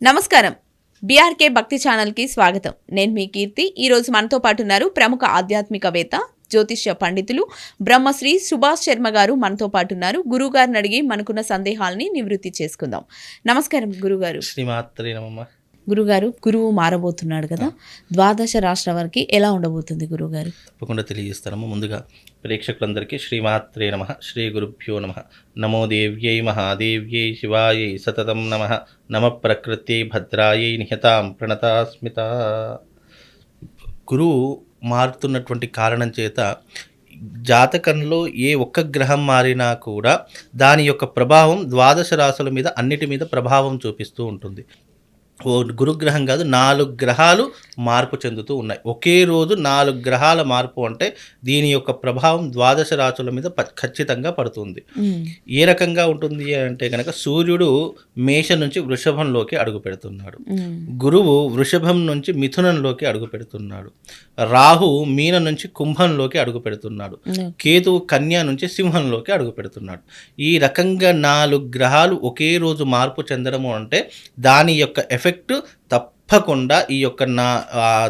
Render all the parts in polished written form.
నమస్కారం. బీఆర్కే భక్తి ఛానల్కి స్వాగతం. నేను మీ కీర్తి. ఈరోజు మనతో పాటు ఉన్నారు ప్రముఖ ఆధ్యాత్మికవేత్త, జ్యోతిష్య పండితులు బ్రహ్మశ్రీ సుభాష్ శర్మ గారు మనతో పాటు ఉన్నారు. గురువుగారిని అడిగి మనకున్న సందేహాలని నివృత్తి చేసుకుందాం. నమస్కారం గురుగారు. శ్రీమాత్రే నమః. గురుగారు, గురువు మారబోతున్నాడు కదా, ద్వాదశ రాష్ట్రాల వారికి ఎలా ఉండబోతుంది గురుగారు? తప్పకుండా తెలియజేస్తాము. ముందుగా ప్రేక్షకులందరికీ శ్రీమాత్రే నమః, శ్రీ గురుభ్యో నమః. నమో దేవ్యై మహాదేవ్యై శివాయై సతతం నమః. నమ ప్రకృత్యై భద్రాయై నిహతాం ప్రణతాస్మిత. గురువు మారుతున్నటువంటి కారణం చేత జాతకంలో ఏ ఒక్క గ్రహం మారినా కూడా దాని యొక్క ప్రభావం ద్వాదశ రాశుల మీద అన్నిటి మీద ప్రభావం చూపిస్తూ ఉంటుంది. గురుగ్రహం కాదు, 4 గ్రహాలు మార్పు చెందుతూ ఉన్నాయి. ఒకే రోజు 4 గ్రహాల మార్పు అంటే దీని యొక్క ప్రభావం ద్వాదశ రాశుల మీద ఖచ్చితంగా పడుతుంది. ఏ రకంగా ఉంటుంది అంటే కనుక సూర్యుడు మేషం నుంచి వృషభంలోకి అడుగు పెడుతున్నాడు, గురువు వృషభం నుంచి మిథునంలోకి అడుగు పెడుతున్నాడు, రాహు మీనం నుంచి కుంభంలోకి అడుగు పెడుతున్నాడు, కేతువు కన్యా నుంచి సింహంలోకి అడుగు పెడుతున్నాడు. ఈ రకంగా 4 గ్రహాలు ఒకే రోజు మార్పు చెందడము అంటే దాని యొక్క ఎఫెక్ట్ తప్పకుండా ఈ యొక్క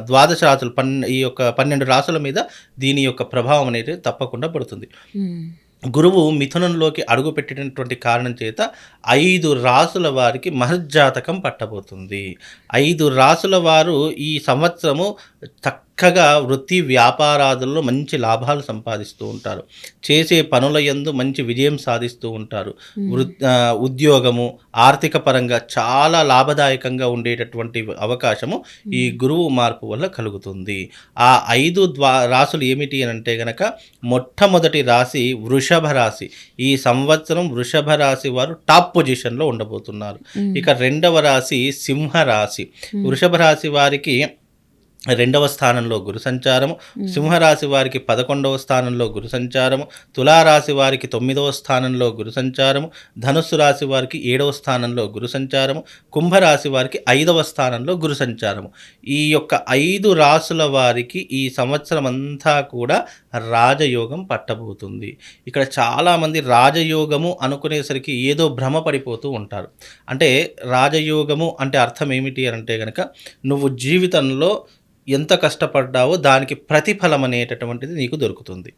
ద్వాదశ రాశులు ఈ యొక్క 12 రాశుల మీద దీని యొక్క ప్రభావం అనేది తప్పకుండా పడుతుంది. గురువు మిథునంలోకి అడుగు పెట్టినటువంటి కారణం చేత 5 రాశుల వారికి మహర్జాతకం పట్టబోతుంది. 5 రాశుల వారు ఈ సంవత్సరము చక్కగా వృత్తి వ్యాపారాదుల్లో మంచి లాభాలు సంపాదిస్తూ ఉంటారు, చేసే పనుల యందు మంచి విజయం సాధిస్తూ ఉంటారు. ఉద్యోగము ఆర్థిక పరంగా చాలా లాభదాయకంగా ఉండేటటువంటి అవకాశము ఈ గురువు మార్పు వల్ల కలుగుతుంది. ఆ 5 రాశులు ఏమిటి అని అంటే గనక మొట్టమొదటి రాశి వృషభ రాశి. ఈ సంవత్సరం వృషభ రాశి వారు టాప్ పొజిషన్లో ఉండబోతున్నారు. ఇక 2వ రాశి సింహ రాశి. వృషభ రాశి వారికి 2వ స్థానంలో గురు సంచారము, సింహరాశి వారికి 11వ స్థానంలో గురు సంచారము, తులారాశి వారికి 9వ స్థానంలో గురు సంచారము, ధనుస్సు రాశి వారికి 7వ స్థానంలో గురు సంచారము, కుంభరాశి వారికి 5వ స్థానంలో గురు సంచారము. ఈ యొక్క 5 రాశుల వారికి ఈ సంవత్సరం అంతా కూడా రాజయోగం పట్టబోతుంది. ఇక్కడ చాలామంది రాజయోగము అనుకునేసరికి ఏదో భ్రమపడిపోతూ ఉంటారు. అంటే రాజయోగము అంటే అర్థం ఏమిటి అంటే కనుక నువ్వు జీవితంలో ఎంత కష్టపడ్డావో దానికి ప్రతిఫలం అనేటటువంటిది నీకు దొరుకుతుంది.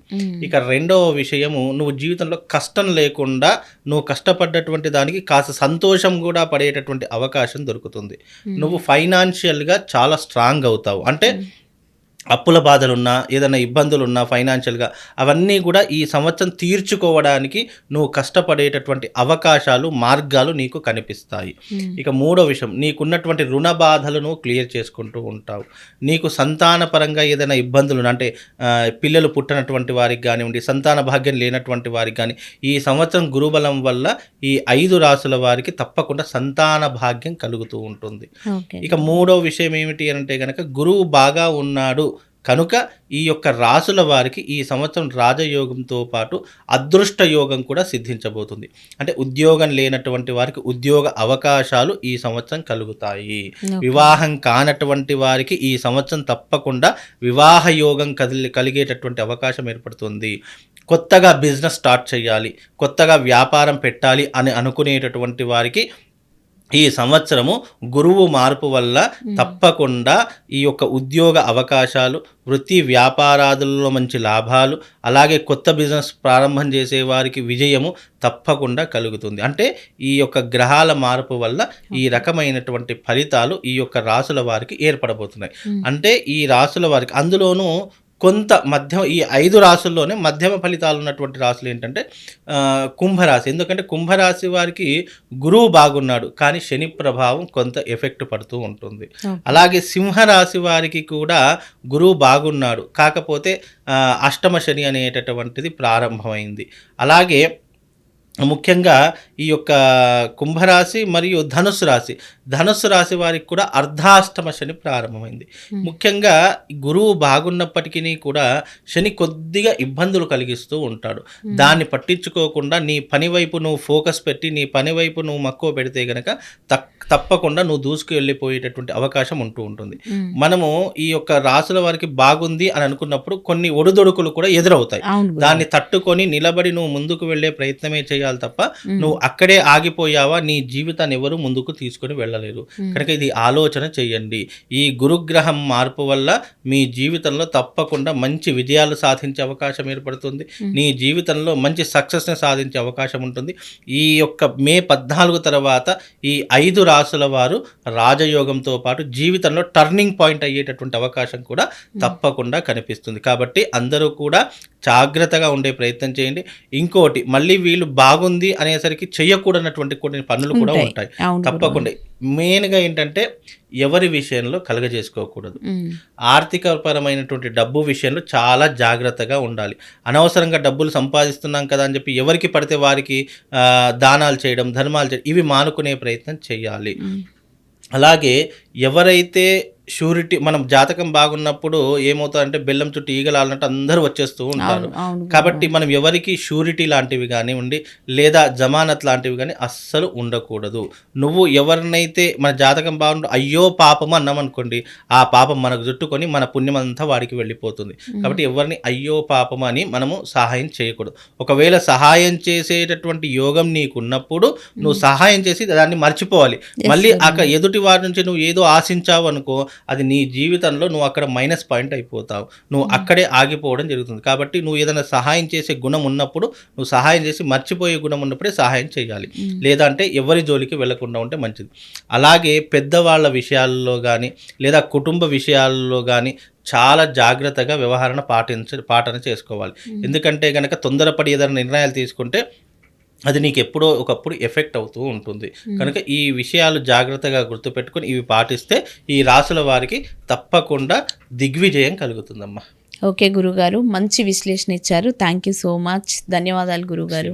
ఇక 2వ విషయము, నువ్వు జీవితంలో కష్టం లేకుండా నువ్వు కష్టపడ్డటువంటి దానికి కాస్త సంతోషం కూడా పడేటటువంటి అవకాశం దొరుకుతుంది. నువ్వు ఫైనాన్షియల్గా చాలా స్ట్రాంగ్ అవుతావు. అంటే అప్పుల బాధలున్నా, ఏదైనా ఇబ్బందులున్నా ఫైనాన్షియల్గా అవన్నీ కూడా ఈ సంవత్సరం తీర్చుకోవడానికి నువ్వు కష్టపడేటటువంటి అవకాశాలు, మార్గాలు నీకు కనిపిస్తాయి. ఇక 3వ విషయం, నీకున్నటువంటి రుణ బాధలను క్లియర్ చేసుకుంటూ ఉంటావు. నీకు సంతానపరంగా ఏదైనా ఇబ్బందులు అంటే పిల్లలు పుట్టినటువంటి వారికి కానివ్వండి, సంతాన భాగ్యం లేనటువంటి వారికి కానీ ఈ సంవత్సరం గురుబలం వల్ల ఈ 5 రాశుల వారికి తప్పకుండా సంతాన భాగ్యం కలుగుతూ ఉంటుంది. ఇక 3వ విషయం ఏమిటి అంటే కనుక గురువు బాగా ఉన్నాడు కనుక ఈ యొక్క రాశుల వారికి ఈ సంవత్సరం రాజయోగంతో పాటు అదృష్ట యోగం కూడా సిద్ధించబోతుంది. అంటే ఉద్యోగం లేనటువంటి వారికి ఉద్యోగ అవకాశాలు ఈ సంవత్సరం కలుగుతాయి. వివాహం కానటువంటి వారికి ఈ సంవత్సరం తప్పకుండా వివాహ యోగం కలిగేటటువంటి అవకాశం ఏర్పడుతుంది. కొత్తగా బిజినెస్ స్టార్ట్ చేయాలి, కొత్తగా వ్యాపారం పెట్టాలి అని అనుకునేటటువంటి వారికి ఈ సంవత్సరము గురువు మార్పు వల్ల తప్పకుండా ఈ యొక్క ఉద్యోగ అవకాశాలు, వృత్తి వ్యాపారాదుల్లో మంచి లాభాలు, అలాగే కొత్త బిజినెస్ ప్రారంభం చేసే వారికి విజయము తప్పకుండా కలుగుతుంది. అంటే ఈ యొక్క గ్రహాల మార్పు వల్ల ఈ రకమైనటువంటి ఫలితాలు ఈ యొక్క రాశుల వారికి ఏర్పడబోతున్నాయి. అంటే ఈ రాశుల వారికి అందులోనూ కొంత ఈ 5 రాశుల్లోనే మధ్యమ ఫలితాలు ఉన్నటువంటి రాశులు ఏంటంటే కుంభరాశి. ఎందుకంటే కుంభరాశి వారికి గురువు బాగున్నాడు కానీ శని ప్రభావం కొంత ఎఫెక్ట్ పడుతూ ఉంటుంది. అలాగే సింహరాశి వారికి కూడా గురువు బాగున్నాడు, కాకపోతే అష్టమ శని అనేటటువంటిది ప్రారంభమైంది. అలాగే ముఖ్యంగా ఈ యొక్క కుంభరాశి మరియు ధనుస్సు రాశి వారికి కూడా అర్ధాష్టమ శని ప్రారంభమైంది. ముఖ్యంగా గురువు బాగున్నప్పటికీ కూడా శని కొద్దిగా ఇబ్బందులు కలిగిస్తూ ఉంటాడు. దాన్ని పట్టించుకోకుండా నీ పని వైపు నువ్వు ఫోకస్ పెట్టి నీ పని వైపు నువ్వు మక్కువ పెడితే కనుక తప్పకుండా నువ్వు దూసుకు వెళ్ళిపోయేటటువంటి అవకాశం ఉంటూ ఉంటుంది. మనము ఈ యొక్క రాశుల వారికి బాగుంది అని అనుకున్నప్పుడు కొన్ని ఒడిదొడుకులు కూడా ఎదురవుతాయి. దాన్ని తట్టుకొని నిలబడి నువ్వు ముందుకు వెళ్ళే ప్రయత్నమే చేయాలి చేయాలి తప్ప నువ్వు అక్కడే ఆగిపోయావా, నీ జీవితాన్ని ఎవరు ముందుకు తీసుకొని వెళ్ళలేరు. కనుక ఇది ఆలోచన చేయండి. ఈ గురుగ్రహం మార్పు వల్ల మీ జీవితంలో తప్పకుండా మంచి విజయాలు సాధించే అవకాశం ఏర్పడుతుంది. నీ జీవితంలో మంచి సక్సెస్ని సాధించే అవకాశం ఉంటుంది. ఈ యొక్క మే 14 తర్వాత ఈ 5 రాసుల వారు రాజయోగంతో పాటు జీవితంలో టర్నింగ్ పాయింట్ అయ్యేటటువంటి అవకాశం కూడా తప్పకుండా కనిపిస్తుంది. కాబట్టి అందరూ కూడా జాగ్రత్తగా ఉండే ప్రయత్నం చేయండి. ఇంకోటి, మళ్ళీ వీళ్ళు బాగుంది అనేసరికి చేయకూడనటువంటి కొన్ని పనులు కూడా ఉంటాయి. తప్పకుండా మెయిన్గా ఏంటంటే ఎవరి విషయంలో కలగజేసుకోకూడదు. ఆర్థికపరమైనటువంటి డబ్బు విషయంలో చాలా జాగ్రత్తగా ఉండాలి. అనవసరంగా డబ్బులు సంపాదిస్తున్నాం కదా అని చెప్పి ఎవరికి పడితే వారికి దానాలు చేయడం, ధర్మాలు చేయడం ఇవి మానుకునే ప్రయత్నం చేయాలి. అలాగే ఎవరైతే షూరిటీ, మనం జాతకం బాగున్నప్పుడు ఏమవుతుందంటే బెల్లం చుట్టూ ఈగలాలన్నట్టు అందరూ వచ్చేస్తూ ఉంటారు. కాబట్టి మనం ఎవరికి షూరిటీ లాంటివి కానివ్వండి లేదా జమానత్ లాంటివి కానీ అస్సలు ఉండకూడదు. నువ్వు ఎవరినైతే మన జాతకం బాగుంటే అయ్యో పాపం అన్నామనుకోండి, ఆ పాపం మనకు చుట్టుకొని మన పుణ్యం అంతా వాడికి వెళ్ళిపోతుంది. కాబట్టి ఎవరిని అయ్యో పాపం అని మనము సహాయం చేయకూడదు. ఒకవేళ సహాయం చేసేటటువంటి యోగం నీకున్నప్పుడు నువ్వు సహాయం చేసి దాన్ని మర్చిపోవాలి. మళ్ళీ అక్కడ ఎదుటి వారి నుంచి నువ్వు ఏదో ఆశించావు అనుకో, అది నీ జీవితంలో నువ్వు అక్కడ మైనస్ పాయింట్ అయిపోతావు. నువ్వు అక్కడే ఆగిపోవడం జరుగుతుంది. కాబట్టి నువ్వు ఏదైనా సహాయం చేసే గుణం ఉన్నప్పుడు, నువ్వు సహాయం చేసి మర్చిపోయే గుణం ఉన్నప్పుడే సహాయం చేయాలి. లేదంటే ఎవరి జోలికి వెళ్లకుండా ఉంటే మంచిది. అలాగే పెద్దవాళ్ళ విషయాల్లో కానీ లేదా కుటుంబ విషయాల్లో కానీ చాలా జాగ్రత్తగా వ్యవహారణ పాటన చేసుకోవాలి. ఎందుకంటే కనుక తొందరపడి ఏదైనా నిర్ణయాలు తీసుకుంటే అది నీకు ఎప్పుడో ఒకప్పుడు ఎఫెక్ట్ అవుతూ ఉంటుంది. కనుక ఈ విషయాలు జాగ్రత్తగా గుర్తుపెట్టుకొని ఇవి పాటిస్తే ఈ రాసుల వారికి తప్పకుండా దిగ్విజయం కలుగుతుందమ్మా. ఓకే గురుగారు, మంచి విశ్లేషణ ఇచ్చారు. Thank you so much. ధన్యవాదాలు గురుగారు.